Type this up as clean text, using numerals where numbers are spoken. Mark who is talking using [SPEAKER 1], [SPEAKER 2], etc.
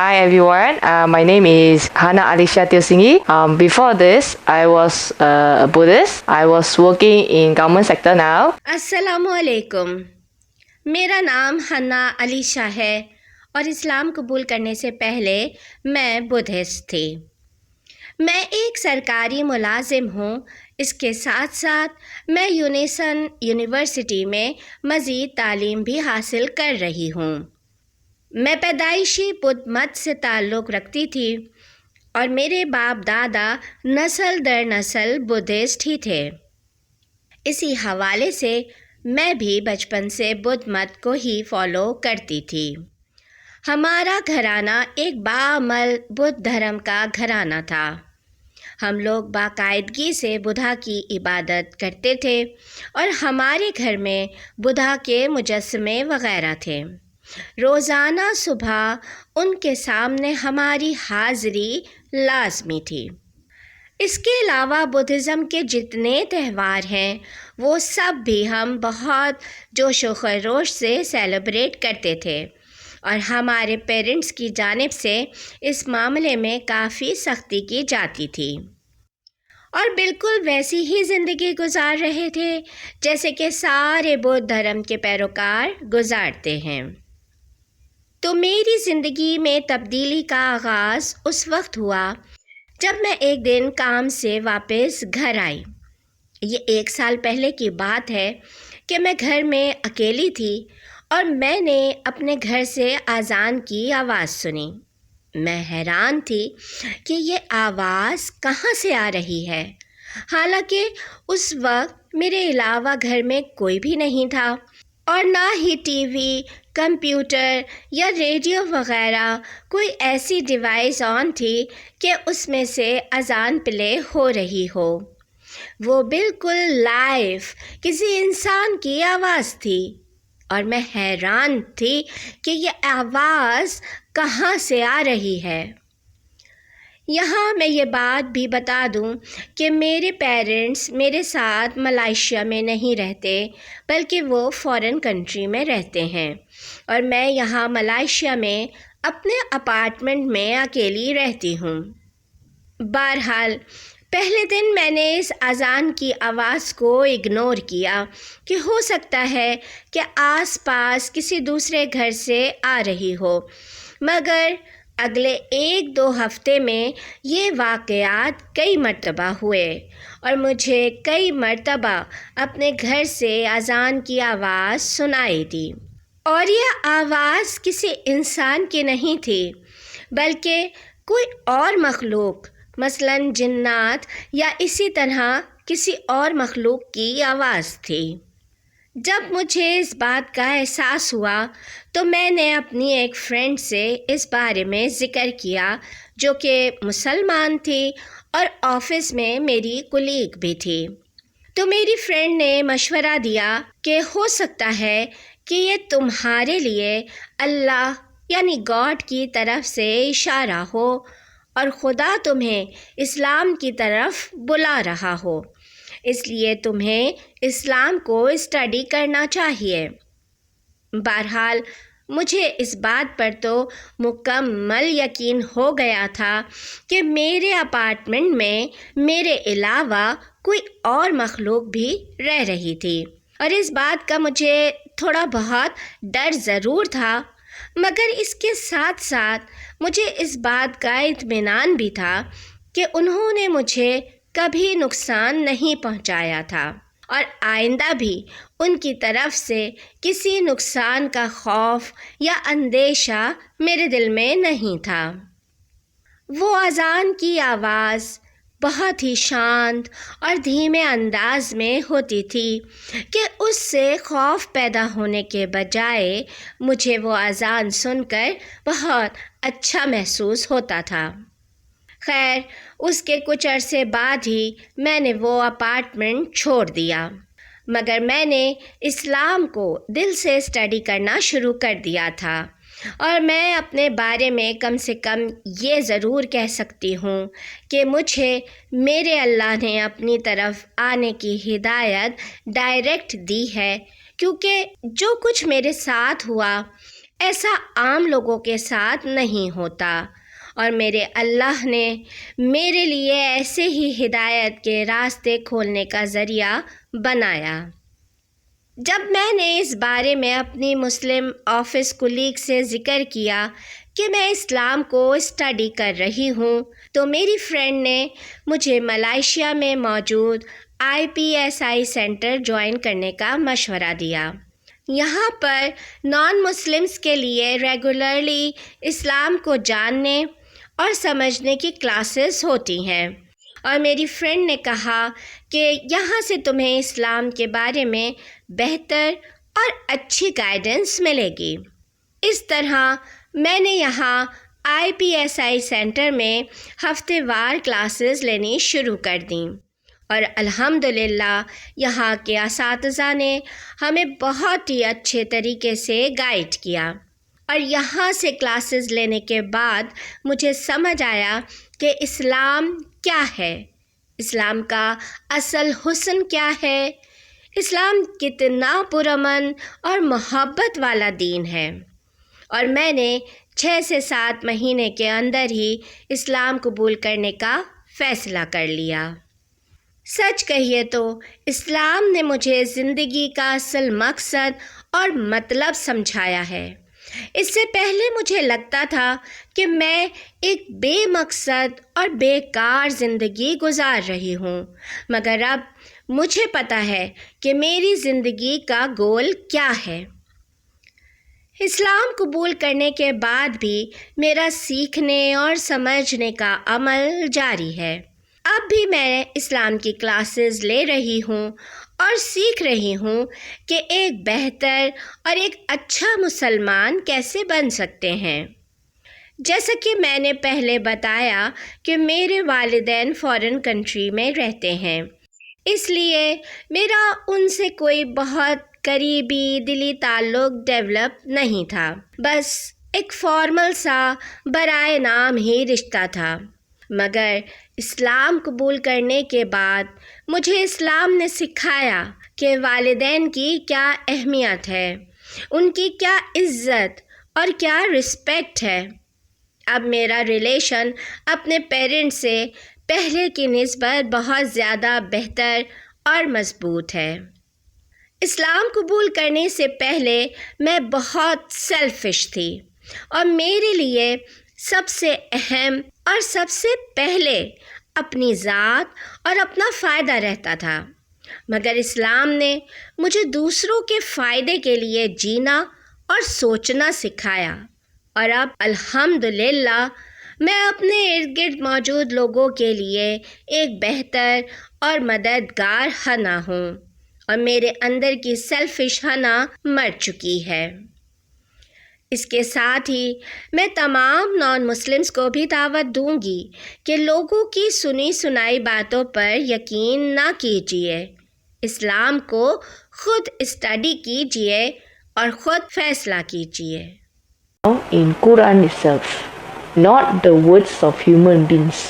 [SPEAKER 1] Hi everyone, my name is Hana Alisha Tilsingi. Before this, I was a Buddhist. I was working in government sector now.
[SPEAKER 2] अस्सलामुअलैकुम। मेरा नाम हन्ना अलीशा है और इस्लाम कबूल करने से पहले मैं बुद्धिस्ट थी। मैं एक सरकारी मुलाजिम हूँ। इसके साथ साथ मैं यूनिसन यूनिवर्सिटी में मज़ीद तालीम भी हासिल कर रही हूँ। मैं पैदाइशी बुद्ध मत से ताल्लुक़ रखती थी और मेरे बाप दादा नस्ल दर नस्ल बुद्धिस्ट ही थे। इसी हवाले से मैं भी बचपन से बुद्ध मत को ही फॉलो करती थी। हमारा घराना एक बाअमल बुद्ध धर्म का घराना था। हम लोग बाकायदगी से बुद्धा की इबादत करते थे और हमारे घर में बुद्धा के मुजस्समे वग़ैरह थे। रोज़ाना सुबह उनके सामने हमारी हाज़िरी लाज़मी थी। इसके अलावा बुद्धिज़्म के जितने त्यौहार हैं वो सब भी हम बहुत जोश व खरोश से सेलिब्रेट करते थे और हमारे पेरेंट्स की जानिब से इस मामले में काफ़ी सख्ती की जाती थी और बिल्कुल वैसी ही ज़िंदगी गुजार रहे थे जैसे कि सारे बुद्ध धर्म के पैरोकार गुजारते हैं। तो मेरी ज़िंदगी में तब्दीली का आगाज़ उस वक्त हुआ जब मैं एक दिन काम से वापस घर आई। ये 1 साल पहले की बात है कि मैं घर में अकेली थी और मैंने अपने घर से अज़ान की आवाज़ सुनी। मैं हैरान थी कि ये आवाज़ कहाँ से आ रही है, हालांकि उस वक्त मेरे अलावा घर में कोई भी नहीं था और ना ही टीवी, कंप्यूटर या रेडियो वग़ैरह कोई ऐसी डिवाइस ऑन थी कि उसमें से अज़ान प्ले हो रही हो। वो बिल्कुल लाइव किसी इंसान की आवाज़ थी और मैं हैरान थी कि ये आवाज़ कहाँ से आ रही है। यहाँ मैं ये बात भी बता दूँ कि मेरे पेरेंट्स मेरे साथ मलेशिया में नहीं रहते बल्कि वो फ़ॉरेन कंट्री में रहते हैं और मैं यहाँ मलेशिया में अपने अपार्टमेंट में अकेली रहती हूँ। बहरहाल पहले दिन मैंने इस अज़ान की आवाज़ को इग्नोर किया कि हो सकता है कि आसपास किसी दूसरे घर से आ रही हो, मगर अगले 1-2 हफ़्ते में ये वाक़यात कई मर्तबा हुए और मुझे कई मर्तबा अपने घर से अज़ान की आवाज़ सुनाई दी और यह आवाज़ किसी इंसान की नहीं थी बल्कि कोई और मखलूक मसलन जिन्नात या इसी तरह किसी और मखलूक की आवाज़ थी। जब मुझे इस बात का एहसास हुआ तो मैंने अपनी एक फ्रेंड से इस बारे में ज़िक्र किया जो कि मुसलमान थी और ऑफ़िस में मेरी कुलीग भी थी। तो मेरी फ्रेंड ने मशवरा दिया कि हो सकता है कि ये तुम्हारे लिए अल्लाह यानी गॉड की तरफ से इशारा हो और खुदा तुम्हें इस्लाम की तरफ बुला रहा हो, इसलिए तुम्हें इस्लाम को स्टडी करना चाहिए। बहरहाल मुझे इस बात पर तो मुकम्मल यकीन हो गया था कि मेरे अपार्टमेंट में मेरे अलावा कोई और मखलूक भी रह रही थी और इस बात का मुझे थोड़ा बहुत डर ज़रूर था, मगर इसके साथ साथ मुझे इस बात का इत्मीनान भी था कि उन्होंने मुझे कभी नुकसान नहीं पहुंचाया था और आइंदा भी उनकी तरफ से किसी नुकसान का खौफ या अंदेशा मेरे दिल में नहीं था। वो अज़ान की आवाज़ बहुत ही शांत और धीमे अंदाज में होती थी कि उससे खौफ पैदा होने के बजाय मुझे वो अज़ान सुनकर बहुत अच्छा महसूस होता था। खैर उसके कुछ अरसे बाद ही मैंने वो अपार्टमेंट छोड़ दिया, मगर मैंने इस्लाम को दिल से स्टडी करना शुरू कर दिया था और मैं अपने बारे में कम से कम ये ज़रूर कह सकती हूँ कि मुझे मेरे अल्लाह ने अपनी तरफ आने की हिदायत डायरेक्ट दी है, क्योंकि जो कुछ मेरे साथ हुआ ایسا عام لوگوں کے ساتھ نہیں ہوتا، اور میرے اللہ نے میرے لیے ایسے ہی ہدایت کے راستے کھولنے کا ذریعہ بنایا۔ جب میں نے اس بارے میں اپنی مسلم آفس کولیگ سے ذکر کیا کہ میں اسلام کو اسٹڈی کر رہی ہوں، تو میری فرینڈ نے مجھے ملائیشیا میں موجود IPSI سینٹر جوائن کرنے کا مشورہ دیا۔ یہاں پر نان مسلمس کے لیے ریگولرلی اسلام کو جاننے اور سمجھنے کی کلاسز ہوتی ہیں، اور میری فرینڈ نے کہا کہ یہاں سے تمہیں اسلام کے بارے میں بہتر اور اچھی گائیڈنس ملے گی۔ اس طرح میں نے یہاں IPSI سینٹر میں ہفتے وار کلاسز لینی شروع کر دیں، اور الحمدللہ یہاں کے اساتذہ نے ہمیں بہت ہی اچھے طریقے سے گائیڈ کیا، اور یہاں سے کلاسز لینے کے بعد مجھے سمجھ آیا کہ اسلام کیا ہے، اسلام کا اصل حسن کیا ہے، اسلام کتنا پرامن اور محبت والا دین ہے، اور میں نے 6 سے 7 مہینے کے اندر ہی اسلام قبول کرنے کا فیصلہ کر لیا۔ سچ کہیے تو اسلام نے مجھے زندگی کا اصل مقصد اور مطلب سمجھایا ہے۔ اس سے پہلے مجھے لگتا تھا کہ میں ایک بے مقصد اور بیکار زندگی گزار رہی ہوں، مگر اب مجھے پتہ ہے کہ میری زندگی کا گول کیا ہے۔ اسلام قبول کرنے کے بعد بھی میرا سیکھنے اور سمجھنے کا عمل جاری ہے۔ اب بھی میں اسلام کی کلاسز لے رہی ہوں اور سیکھ رہی ہوں کہ ایک بہتر اور ایک اچھا مسلمان کیسے بن سکتے ہیں۔ جیسا کہ میں نے پہلے بتایا کہ میرے والدین فارن کنٹری میں رہتے ہیں، اس لیے میرا ان سے کوئی بہت قریبی دلی تعلق ڈیولپ نہیں تھا، بس ایک فارمل سا برائے نام ہی رشتہ تھا۔ مگر اسلام قبول کرنے کے بعد مجھے اسلام نے سکھایا کہ والدین کی کیا اہمیت ہے، ان کی کیا عزت اور کیا رسپیکٹ ہے۔ اب میرا ریلیشن اپنے پیرنٹس سے پہلے کی نسبت بہت زیادہ بہتر اور مضبوط ہے۔ اسلام قبول کرنے سے پہلے میں بہت سیلفش تھی، اور میرے لیے سب سے اہم اور سب سے پہلے اپنی ذات اور اپنا فائدہ رہتا تھا، مگر اسلام نے مجھے دوسروں کے فائدے کے لیے جینا اور سوچنا سکھایا، اور اب الحمدللہ میں اپنے ارد گرد موجود لوگوں کے لیے ایک بہتر اور مددگار حنا ہوں، اور میرے اندر کی سیلفش حنا مر چکی ہے۔ اس کے ساتھ ہی میں تمام نان مسلمس کو بھی دعوت دوں گی کہ لوگوں کی سنی سنائی باتوں پر یقین نہ کیجیے، اسلام کو خود اسٹڈی کیجیے اور خود فیصلہ کیجیے۔
[SPEAKER 1] In Quran itself, not the words of human beings.